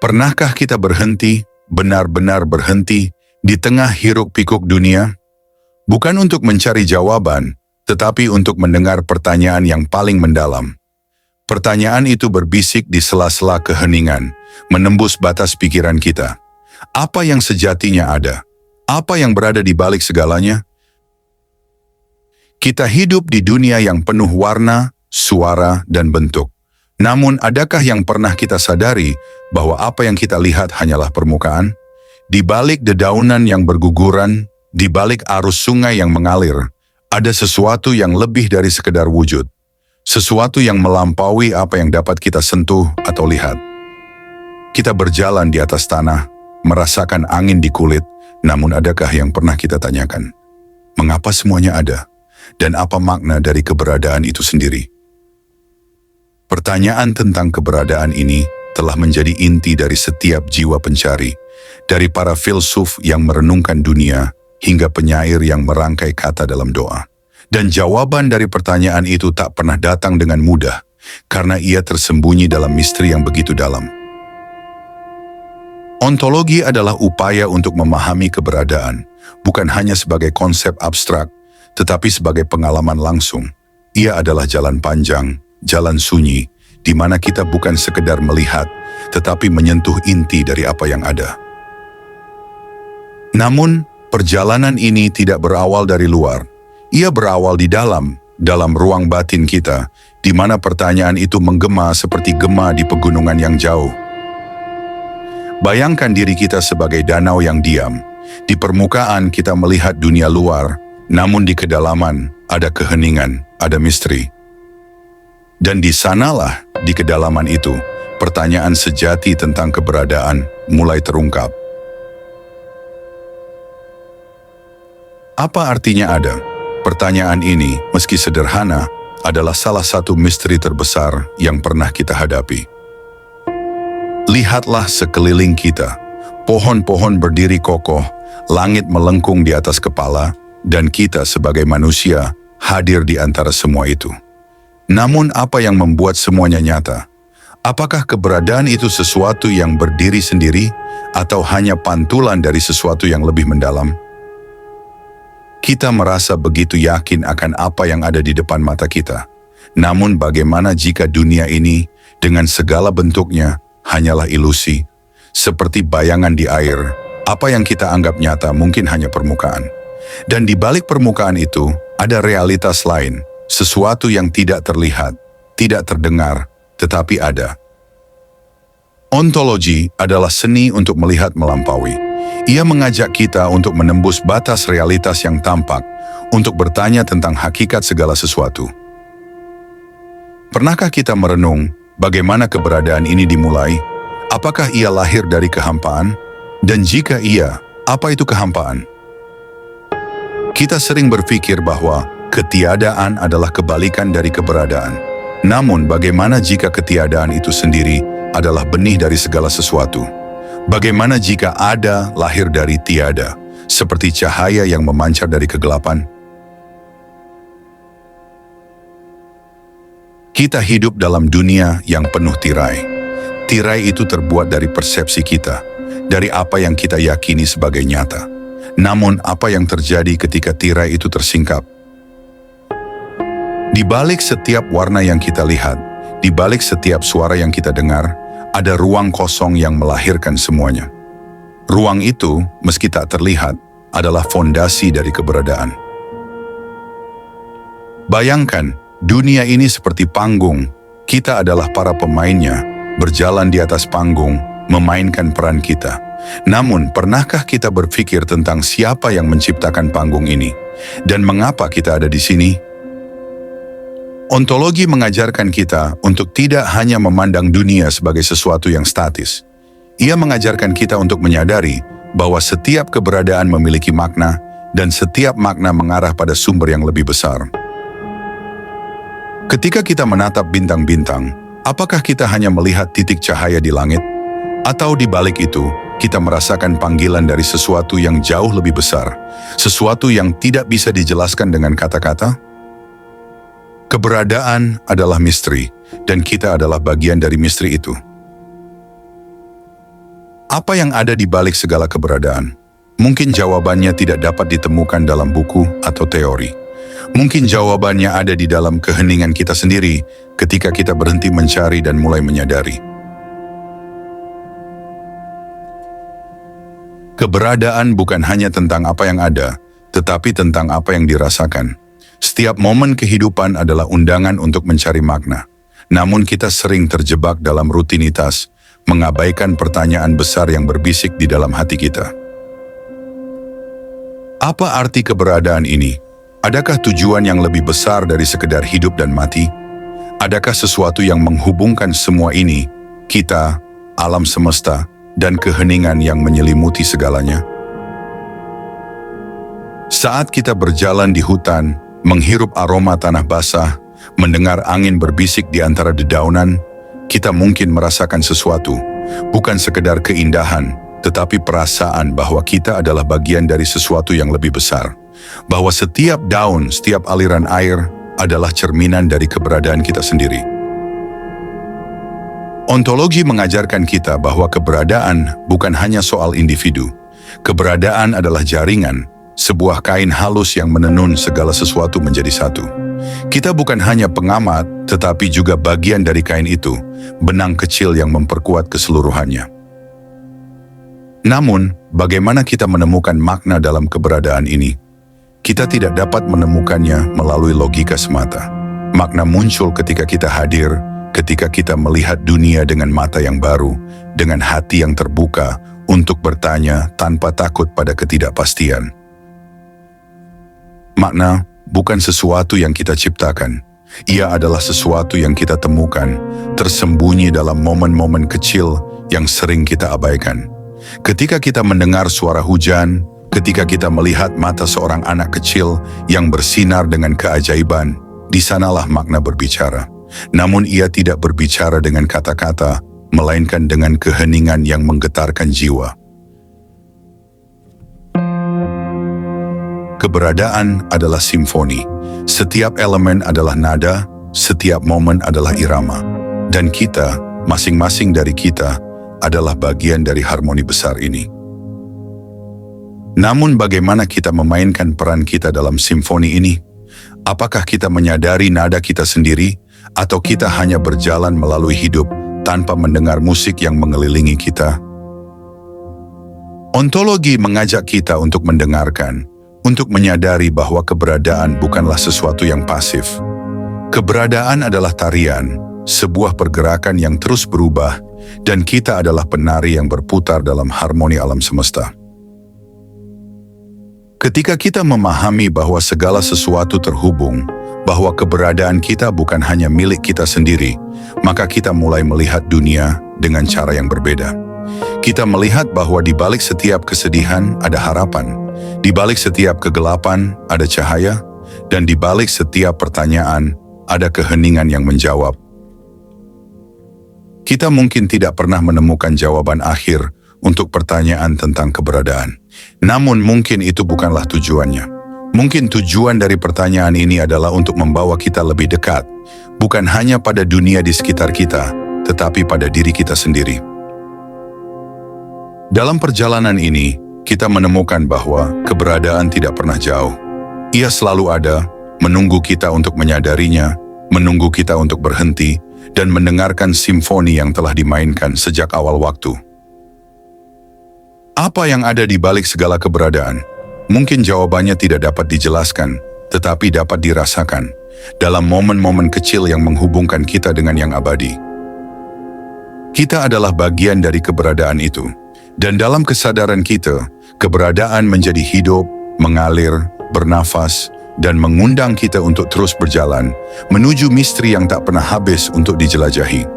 Pernahkah kita berhenti, benar-benar berhenti, di tengah hiruk-pikuk dunia? Bukan untuk mencari jawaban, tetapi untuk mendengar pertanyaan yang paling mendalam. Pertanyaan itu berbisik di sela-sela keheningan, menembus batas pikiran kita. Apa yang sejatinya ada? Apa yang berada di balik segalanya? Kita hidup di dunia yang penuh warna, suara, dan bentuk. Namun, adakah yang pernah kita sadari bahwa apa yang kita lihat hanyalah permukaan? Di balik dedaunan yang berguguran, di balik arus sungai yang mengalir, ada sesuatu yang lebih dari sekedar wujud. Sesuatu yang melampaui apa yang dapat kita sentuh atau lihat. Kita berjalan di atas tanah, merasakan angin di kulit, namun adakah yang pernah kita tanyakan? Mengapa semuanya ada? Dan apa makna dari keberadaan itu sendiri? Pertanyaan tentang keberadaan ini telah menjadi inti dari setiap jiwa pencari, dari para filsuf yang merenungkan dunia hingga penyair yang merangkai kata dalam doa. Dan jawaban dari pertanyaan itu tak pernah datang dengan mudah, karena ia tersembunyi dalam misteri yang begitu dalam. Ontologi adalah upaya untuk memahami keberadaan, bukan hanya sebagai konsep abstrak, tetapi sebagai pengalaman langsung. Ia adalah jalan panjang, jalan sunyi, di mana kita bukan sekedar melihat, tetapi menyentuh inti dari apa yang ada. Namun, perjalanan ini tidak berawal dari luar. Ia berawal di dalam ruang batin kita, di mana pertanyaan itu menggema seperti gema di pegunungan yang jauh. Bayangkan diri kita sebagai danau yang diam. Di permukaan kita melihat dunia luar, namun di kedalaman ada keheningan, ada misteri. Dan di sanalah, di kedalaman itu, pertanyaan sejati tentang keberadaan mulai terungkap. Apa artinya ada? Pertanyaan ini, meski sederhana, adalah salah satu misteri terbesar yang pernah kita hadapi. Lihatlah sekeliling kita. Pohon-pohon berdiri kokoh, langit melengkung di atas kepala, dan kita sebagai manusia hadir di antara semua itu. Namun apa yang membuat semuanya nyata? Apakah keberadaan itu sesuatu yang berdiri sendiri, atau hanya pantulan dari sesuatu yang lebih mendalam? Kita merasa begitu yakin akan apa yang ada di depan mata kita. Namun bagaimana jika dunia ini, dengan segala bentuknya, hanyalah ilusi? Seperti bayangan di air, apa yang kita anggap nyata mungkin hanya permukaan. Dan di balik permukaan itu, ada realitas lain, sesuatu yang tidak terlihat, tidak terdengar, tetapi ada. Ontologi adalah seni untuk melihat melampaui. Ia mengajak kita untuk menembus batas realitas yang tampak, untuk bertanya tentang hakikat segala sesuatu. Pernahkah kita merenung bagaimana keberadaan ini dimulai? Apakah ia lahir dari kehampaan? Dan jika iya, apa itu kehampaan? Kita sering berpikir bahwa ketiadaan adalah kebalikan dari keberadaan. Namun bagaimana jika ketiadaan itu sendiri adalah benih dari segala sesuatu? Bagaimana jika ada lahir dari tiada, seperti cahaya yang memancar dari kegelapan? Kita hidup dalam dunia yang penuh tirai. Tirai itu terbuat dari persepsi kita, dari apa yang kita yakini sebagai nyata. Namun apa yang terjadi ketika tirai itu tersingkap? Di balik setiap warna yang kita lihat, di balik setiap suara yang kita dengar, ada ruang kosong yang melahirkan semuanya. Ruang itu, meski tak terlihat, adalah fondasi dari keberadaan. Bayangkan, dunia ini seperti panggung. Kita adalah para pemainnya, berjalan di atas panggung, memainkan peran kita. Namun, pernahkah kita berpikir tentang siapa yang menciptakan panggung ini? Dan mengapa kita ada di sini? Ontologi mengajarkan kita untuk tidak hanya memandang dunia sebagai sesuatu yang statis. Ia mengajarkan kita untuk menyadari bahwa setiap keberadaan memiliki makna dan setiap makna mengarah pada sumber yang lebih besar. Ketika kita menatap bintang-bintang, apakah kita hanya melihat titik cahaya di langit? Atau di balik itu, kita merasakan panggilan dari sesuatu yang jauh lebih besar, sesuatu yang tidak bisa dijelaskan dengan kata-kata? Keberadaan adalah misteri, dan kita adalah bagian dari misteri itu. Apa yang ada di balik segala keberadaan? Mungkin jawabannya tidak dapat ditemukan dalam buku atau teori. Mungkin jawabannya ada di dalam keheningan kita sendiri ketika kita berhenti mencari dan mulai menyadari. Keberadaan bukan hanya tentang apa yang ada, tetapi tentang apa yang dirasakan. Setiap momen kehidupan adalah undangan untuk mencari makna. Namun kita sering terjebak dalam rutinitas, mengabaikan pertanyaan besar yang berbisik di dalam hati kita. Apa arti keberadaan ini? Adakah tujuan yang lebih besar dari sekedar hidup dan mati? Adakah sesuatu yang menghubungkan semua ini, kita, alam semesta, dan keheningan yang menyelimuti segalanya? Saat kita berjalan di hutan, menghirup aroma tanah basah, mendengar angin berbisik di antara dedaunan, kita mungkin merasakan sesuatu, bukan sekedar keindahan, tetapi perasaan bahwa kita adalah bagian dari sesuatu yang lebih besar. Bahwa setiap daun, setiap aliran air adalah cerminan dari keberadaan kita sendiri. Ontologi mengajarkan kita bahwa keberadaan bukan hanya soal individu. Keberadaan adalah jaringan, sebuah kain halus yang menenun segala sesuatu menjadi satu. Kita bukan hanya pengamat, tetapi juga bagian dari kain itu, benang kecil yang memperkuat keseluruhannya. Namun, bagaimana kita menemukan makna dalam keberadaan ini? Kita tidak dapat menemukannya melalui logika semata. Makna muncul ketika kita hadir, ketika kita melihat dunia dengan mata yang baru, dengan hati yang terbuka untuk bertanya tanpa takut pada ketidakpastian. Makna bukan sesuatu yang kita ciptakan. Ia adalah sesuatu yang kita temukan, tersembunyi dalam momen-momen kecil yang sering kita abaikan. Ketika kita mendengar suara hujan, ketika kita melihat mata seorang anak kecil yang bersinar dengan keajaiban, di sanalah makna berbicara. Namun ia tidak berbicara dengan kata-kata, melainkan dengan keheningan yang menggetarkan jiwa. Keberadaan adalah simfoni. Setiap elemen adalah nada, setiap momen adalah irama. Dan kita, masing-masing dari kita, adalah bagian dari harmoni besar ini. Namun bagaimana kita memainkan peran kita dalam simfoni ini? Apakah kita menyadari nada kita sendiri, atau kita hanya berjalan melalui hidup tanpa mendengar musik yang mengelilingi kita? Ontologi mengajak kita untuk mendengarkan, untuk menyadari bahwa keberadaan bukanlah sesuatu yang pasif. Keberadaan adalah tarian, sebuah pergerakan yang terus berubah, dan kita adalah penari yang berputar dalam harmoni alam semesta. Ketika kita memahami bahwa segala sesuatu terhubung, bahwa keberadaan kita bukan hanya milik kita sendiri, maka kita mulai melihat dunia dengan cara yang berbeda. Kita melihat bahwa di balik setiap kesedihan ada harapan, di balik setiap kegelapan ada cahaya, dan di balik setiap pertanyaan ada keheningan yang menjawab. Kita mungkin tidak pernah menemukan jawaban akhir untuk pertanyaan tentang keberadaan. Namun mungkin itu bukanlah tujuannya. Mungkin tujuan dari pertanyaan ini adalah untuk membawa kita lebih dekat, bukan hanya pada dunia di sekitar kita, tetapi pada diri kita sendiri. Dalam perjalanan ini, kita menemukan bahwa keberadaan tidak pernah jauh. Ia selalu ada, menunggu kita untuk menyadarinya, menunggu kita untuk berhenti, dan mendengarkan simfoni yang telah dimainkan sejak awal waktu. Apa yang ada di balik segala keberadaan? Mungkin jawabannya tidak dapat dijelaskan, tetapi dapat dirasakan dalam momen-momen kecil yang menghubungkan kita dengan yang abadi. Kita adalah bagian dari keberadaan itu. Dan dalam kesadaran kita, keberadaan menjadi hidup, mengalir, bernafas, dan mengundang kita untuk terus berjalan menuju misteri yang tak pernah habis untuk dijelajahi.